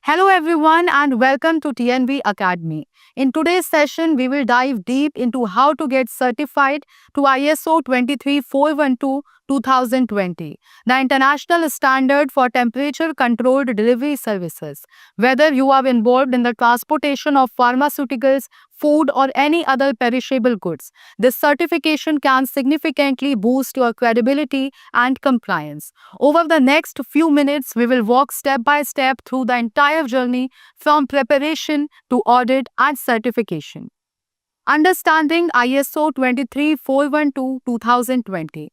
Hello, everyone, and welcome to TNB Academy. In today's session, we will dive deep into how to get certified to ISO 23412 2020, the international standard for temperature controlled delivery services. Whether you are involved in the transportation of pharmaceuticals, food, or any other perishable goods, this certification can significantly boost your credibility and compliance. Over the next few minutes, we will walk step by step through the entire journey from preparation to audit and certification. Understanding ISO 23412 2020.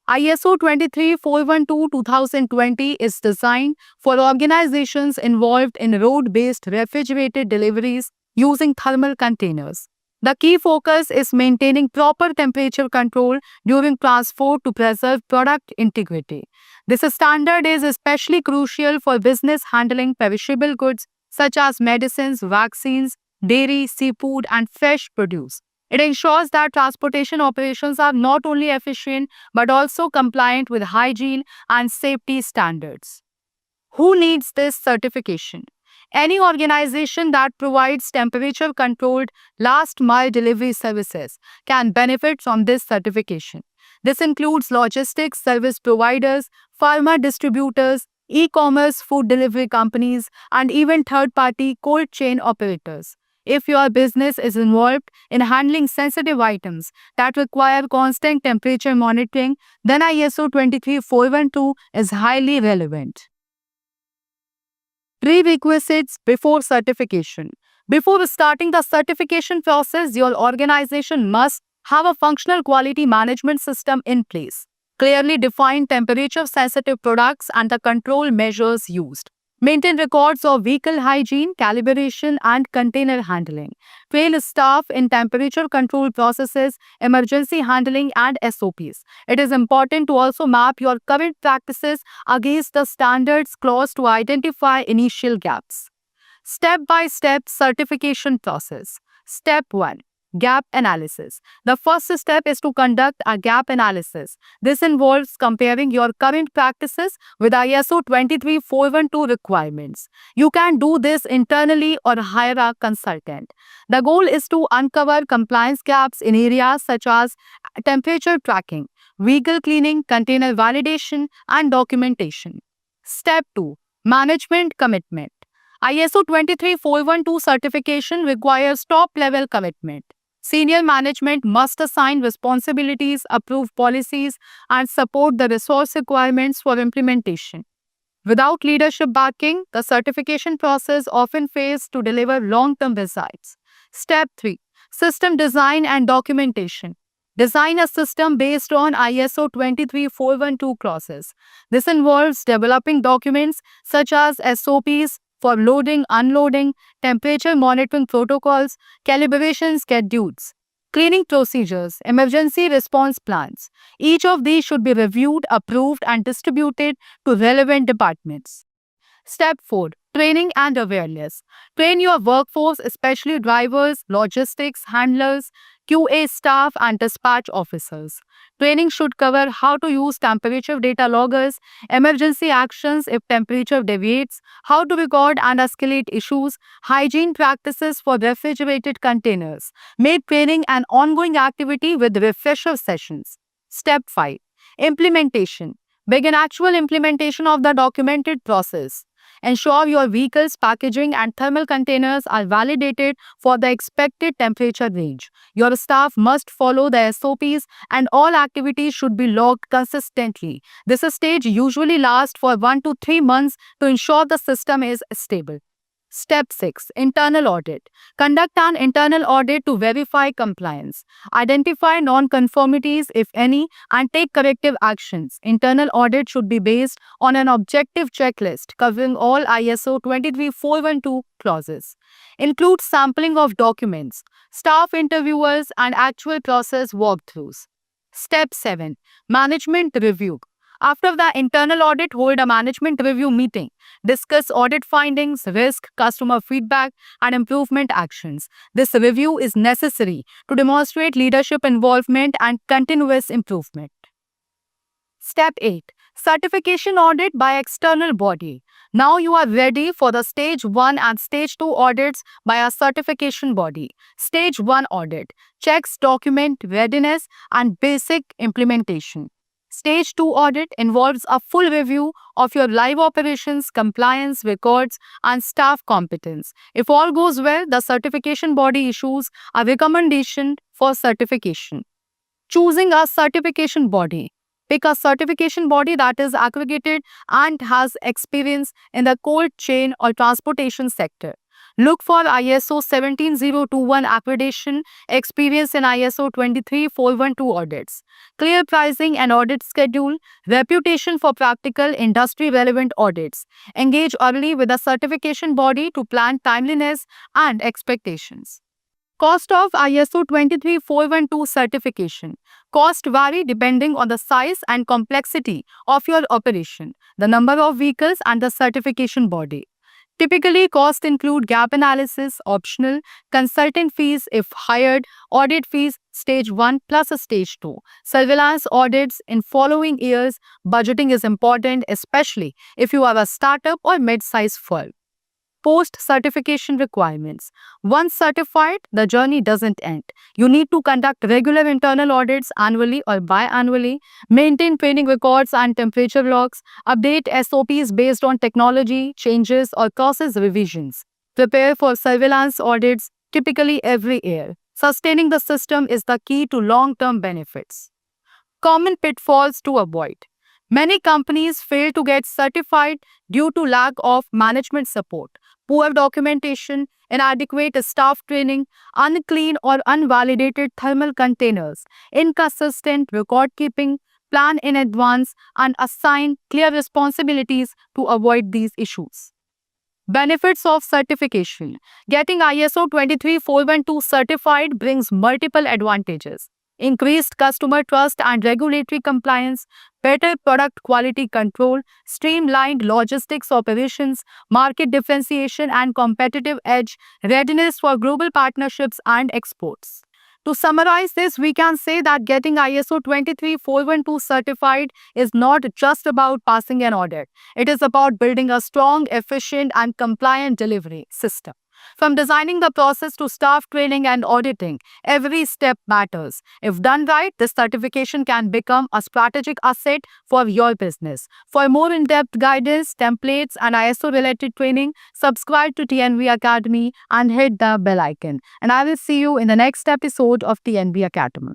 ISO 23412 2020 is designed for organizations involved in road based refrigerated deliveries using thermal containers. The key focus is maintaining proper temperature control during transport to preserve product integrity. This standard is especially crucial for business handling perishable goods such as medicines, vaccines, dairy, seafood, and fresh produce. It ensures that transportation operations are not only efficient but also compliant with hygiene and safety standards. Who needs this certification? Any organization that provides temperature controlled last mile delivery services can benefit from this certification. This includes logistics service providers, pharma distributors, e commerce food delivery companies, and even third party cold chain operators. If your business is involved in handling sensitive items that require constant temperature monitoring, then ISO 23412 is highly relevant. Prerequisites before certification. Before starting the certification process, your organization must have a functional quality management system in place. Clearly define temperature sensitive products and the control measures used. Maintain records of vehicle hygiene, calibration, and container handling. Train staff in temperature control processes, emergency handling, and SOPs. It is important to also map your current practices against the standards clause to identify initial gaps. Step by step certification process. Step 1. Gap analysis. The first step is to conduct a gap analysis. This involves comparing your current practices with ISO 23412 requirements. You can do this internally or hire a consultant. The goal is to uncover compliance gaps in areas such as temperature tracking, vehicle cleaning, container validation, and documentation. Step 2. Management commitment. ISO 23412 certification requires top level commitment. Senior management must assign responsibilities, approve policies, and support the resource requirements for implementation. Without leadership backing, the certification process often fails to deliver long term results. Step 3. System design and documentation. Design a system based on ISO 23412 clauses. This involves developing documents such as SOPs for loading, unloading, temperature monitoring protocols, calibration schedules, cleaning procedures, emergency response plans. Each of these should be reviewed, approved, and distributed to relevant departments. Step 4. Training and awareness. Train your workforce, especially drivers, logistics, handlers, QA staff, and dispatch officers. Training should cover how to use temperature data loggers, emergency actions if temperature deviates, how to record and escalate issues, hygiene practices for refrigerated containers. Make training an ongoing activity with refresher sessions. Step 5. Implementation. Begin actual implementation of the documented process. Ensure your vehicle's packaging and thermal containers are validated for the expected temperature range. Your staff must follow the SOPs and all activities should be logged consistently. This stage usually lasts for 1 to 3 months to ensure the system is stable. Step 6. Internal audit. Conduct an internal audit to verify compliance. Identify non-conformities, if any, and take corrective actions. Internal audit should be based on an objective checklist covering all ISO 23412 clauses. Include sampling of documents, staff interviewers, and actual process walkthroughs. Step 7. Management review. After the internal audit, hold a management review meeting. Discuss audit findings, risk, customer feedback, and improvement actions. This review is necessary to demonstrate leadership involvement and continuous improvement. Step 8. Certification audit by external body. Now you are ready for the Stage 1 and Stage 2 audits by a certification body. Stage 1 audit checks document readiness and basic implementation. Stage 2 audit involves a full review of your live operations, compliance, records, and staff competence. If all goes well, the certification body issues a recommendation for certification. Choosing a certification body. Pick a certification body that is accredited and has experience in the cold chain or transportation sector. Look for ISO 17021 accreditation, experience in ISO 23412 audits, clear pricing and audit schedule, reputation for practical industry relevant audits. Engage early with a certification body to plan timeliness and expectations. Cost of ISO 23412 certification. Cost vary depending on the size and complexity of your operation, the number of vehicles and the certification body. Typically, costs include gap analysis, optional, consultant fees if hired, audit fees, stage 1 plus a stage 2. Surveillance audits in following years. Budgeting is important, especially if you are a startup or mid-sized firm. Post-certification requirements. Once certified, the journey doesn't end. You need to conduct regular internal audits annually or biannually, maintain training records and temperature logs, update SOPs based on technology changes or process revisions. Prepare for surveillance audits typically every year. Sustaining the system is the key to long-term benefits. Common pitfalls to avoid. Many companies fail to get certified due to lack of management support, poor documentation, inadequate staff training, unclean or unvalidated thermal containers, inconsistent record keeping, plan in advance, and assign clear responsibilities to avoid these issues. Benefits of certification. Getting ISO 23412 certified brings multiple advantages. Increased customer trust and regulatory compliance, better product quality control, streamlined logistics operations, market differentiation and competitive edge, readiness for global partnerships and exports. To summarize this, we can say that getting ISO 23412 certified is not just about passing an audit. It is about building a strong, efficient, and compliant delivery system. From designing the process to staff training and auditing, every step matters. If done right, this certification can become a strategic asset for your business. For more in-depth guidance, templates, and ISO-related training, subscribe to TNV Academy and hit the bell icon. And I will see you in the next episode of TNV Academy.